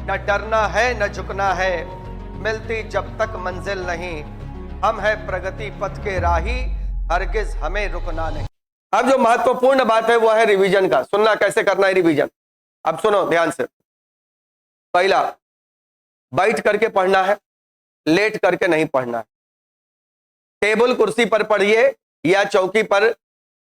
न डरना है न झुकना है, मिलती जब तक मंजिल नहीं, हम है प्रगति पथ के राही, हरगिज हमें रुकना नहीं। अब जो महत्वपूर्ण बात है वो है रिवीजन का। सुनना कैसे करना है रिवीजन। अब सुनो ध्यान से। पहला, बैठ करके पढ़ना है, लेट करके नहीं पढ़ना है। टेबल कुर्सी पर पढ़िए या चौकी पर,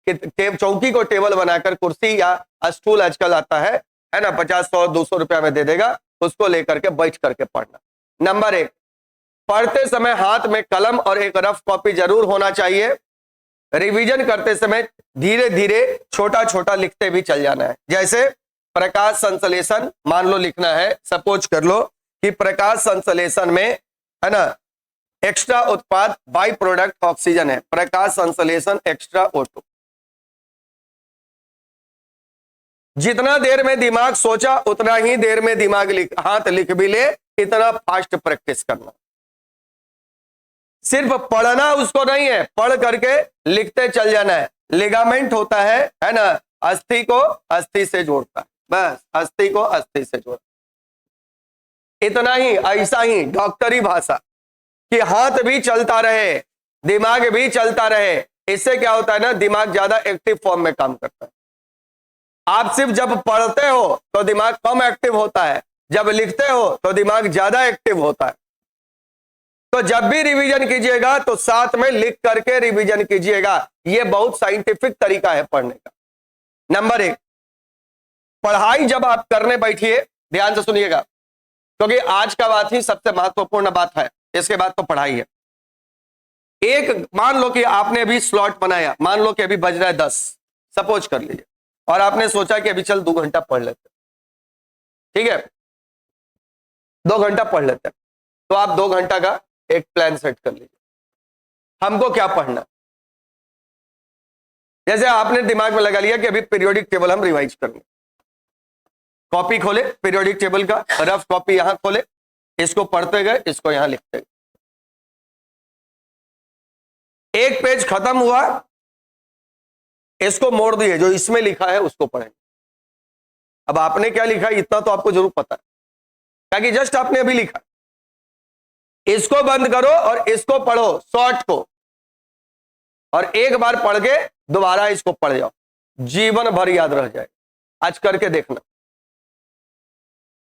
चौकी को टेबल बनाकर कुर्सी या स्टूल आजकल आता है ना, 50, 100, 200 रुपया में दे देगा, उसको लेकर के बैठ करके पढ़ना। नंबर 1, पढ़ते समय हाथ में कलम और एक रफ कॉपी जरूर होना चाहिए। रिवीजन करते समय धीरे धीरे छोटा छोटा लिखते भी चल जाना है। जैसे प्रकाश संश्लेषण मान लो लिखना है, सपोज कर लो कि प्रकाश संश्लेषण में है ना एक्स्ट्रा उत्पाद बाई प्रोडक्ट ऑक्सीजन है। प्रकाश संश्लेषण एक्स्ट्रा O2। जितना देर में दिमाग सोचा उतना ही देर में दिमाग हाथ लिख भी ले, इतना फास्ट प्रैक्टिस करना। सिर्फ पढ़ना उसको नहीं है, पढ़ करके लिखते चल जाना है। लिगामेंट होता है ना, अस्थि को अस्थि से जोड़ता है, बस अस्थि को अस्थि से जोड़ता। इतना ही, ऐसा ही डॉक्टरी भाषा कि हाथ भी चलता रहे, दिमाग भी चलता रहे। इससे क्या होता है ना, दिमाग ज्यादा एक्टिव फॉर्म में काम करता है। आप सिर्फ जब पढ़ते हो तो दिमाग कम एक्टिव होता है, जब लिखते हो तो दिमाग ज्यादा एक्टिव होता है। तो जब भी रिवीजन कीजिएगा तो साथ में लिख करके रिवीजन कीजिएगा। यह बहुत साइंटिफिक तरीका है पढ़ने का। नंबर 1, पढ़ाई जब आप करने बैठिए ध्यान से सुनिएगा, क्योंकि आज का बात ही सबसे महत्वपूर्ण बात है, इसके बाद तो पढ़ाई है। एक मान लो कि आपने अभी स्लॉट बनाया, मान लो कि अभी बज रहा है 10, सपोज कर लीजिए, और आपने सोचा कि अभी चल 2 घंटा पढ़ लेते, ठीक है, 2 घंटा पढ़ लेते हैं। तो आप 2 घंटा का एक प्लान सेट कर लीजिए, हमको क्या पढ़ना। जैसे आपने दिमाग में लगा लिया कि अभी पीरियोडिक टेबल हम रिवाइज करेंगे। कॉपी खोले, पीरियोडिक टेबल का रफ कॉपी यहां खोले, इसको पढ़ते गए, इसको यहां लिखते गए। एक पेज खत्म हुआ, इसको मोड़ दिए, जो इसमें लिखा है उसको पढ़ेंगे। अब आपने क्या लिखा है इतना तो आपको जरूर पता है, ताकि जस्ट आपने अभी लिखा। इसको बंद करो और इसको पढ़ो, शॉर्ट को, और एक बार पढ़ के दोबारा इसको पढ़ जाओ, जीवन भर याद रह जाए। आज करके देखना।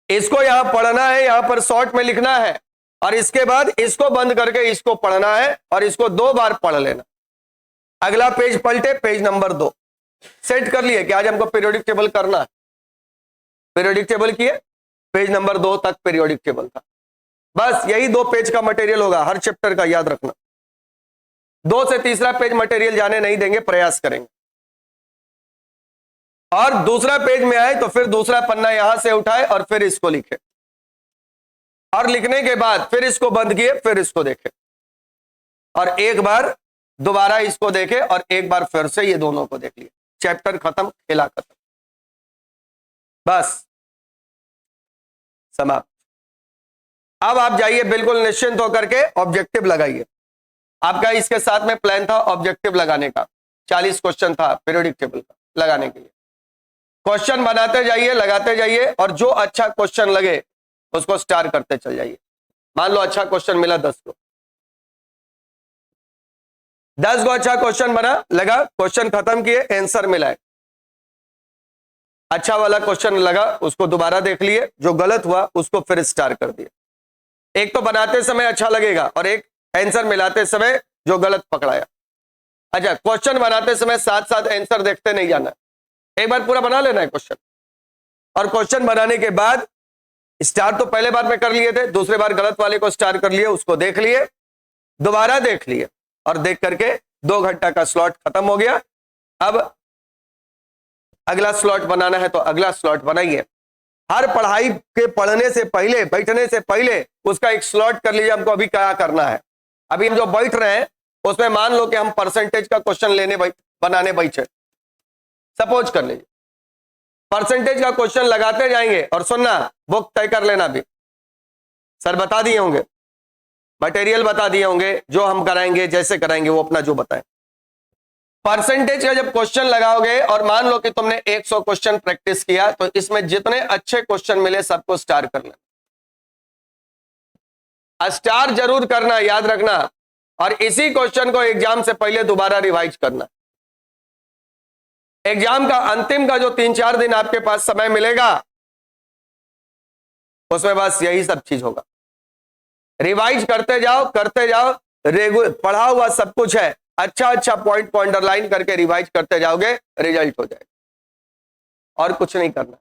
इसको यहां पढ़ना है, यहां पर शॉर्ट में लिखना है, और इसके बाद इसको बंद करके इसको पढ़ना है और इसको 2 बार पढ़ लेना। अगला पेज पलटे, पेज नंबर 2 सेट कर लिए कि आज हमको पीरियोडिक टेबल करना है। पीरियोडिक टेबल किए, पेज नंबर 2 तक पीरियोडिक टेबल था। बस यही 2 पेज का मटेरियल होगा हर चैप्टर का, याद रखना। 2 से तीसरा पेज मटेरियल जाने नहीं देंगे, प्रयास करेंगे। और दूसरा पेज में आए तो फिर दूसरा पन्ना यहां से उठाए और फिर इसको लिखे, और लिखने के बाद फिर इसको बंद किए, फिर इसको देखे, और एक बार दोबारा इसको देखे, और एक बार फिर से ये दोनों को देख लिए। चैप्टर खत्म, खेला खत्म, बस समाप्त। अब आप जाइए बिल्कुल निश्चिंत होकर के, ऑब्जेक्टिव लगाइए। आपका इसके साथ में प्लान था ऑब्जेक्टिव लगाने का, 40 क्वेश्चन था पीरियोडिक टेबल का लगाने के लिए। क्वेश्चन बनाते जाइए, लगाते जाइए, और जो अच्छा क्वेश्चन लगे उसको स्टार करते चल जाइए। मान लो अच्छा क्वेश्चन मिला 10 को, 10 को अच्छा क्वेश्चन बना, लगा, क्वेश्चन खत्म किए, आंसर मिला, अच्छा वाला क्वेश्चन लगा, उसको दोबारा देख लिए, जो गलत हुआ उसको फिर स्टार कर दिया। एक तो बनाते समय अच्छा लगेगा, और एक आंसर मिलाते समय जो गलत पकड़ाया। अच्छा, क्वेश्चन बनाते समय साथ साथ आंसर देखते नहीं जाना, एक बार पूरा बना लेना है क्वेश्चन, और क्वेश्चन बनाने के बाद स्टार तो पहले बार में कर लिए थे, दूसरे बार गलत वाले को स्टार कर लिए, उसको देख लिए, दोबारा देख लिए, और देख करके 2 घंटा का स्लॉट खत्म हो गया। अब अगला स्लॉट बनाना है तो अगला स्लॉट बनाइए। हर पढ़ाई के पढ़ने से पहले, बैठने से पहले उसका एक स्लॉट कर लीजिए, हमको अभी क्या करना है। अभी हम जो बैठ रहे हैं उसमें मान लो कि हम परसेंटेज का क्वेश्चन लेने बनाने बैठे, सपोज कर लीजिए। परसेंटेज का क्वेश्चन लगाते जाएंगे, और सुनना, बुक तय कर लेना भी, सर बता दिए होंगे, मटेरियल बता दिए होंगे, जो हम कराएंगे, जैसे कराएंगे वो अपना जो बताएं। परसेंटेज का जब क्वेश्चन लगाओगे और मान लो कि तुमने 100 क्वेश्चन प्रैक्टिस किया तो इसमें जितने अच्छे क्वेश्चन मिले सबको स्टार कर लेना, स्टार जरूर करना, याद रखना। और इसी क्वेश्चन को एग्जाम से पहले दोबारा रिवाइज करना। एग्जाम का अंतिम का जो 3-4 दिन आपके पास समय मिलेगा उसमें बस यही सब चीज होगा, रिवाइज करते जाओ करते जाओ। रेगुलर पढ़ा हुआ सब कुछ है, अच्छा अच्छा पॉइंट अंडरलाइन करके रिवाइज करते जाओगे, रिजल्ट हो जाएगा। और कुछ नहीं करना।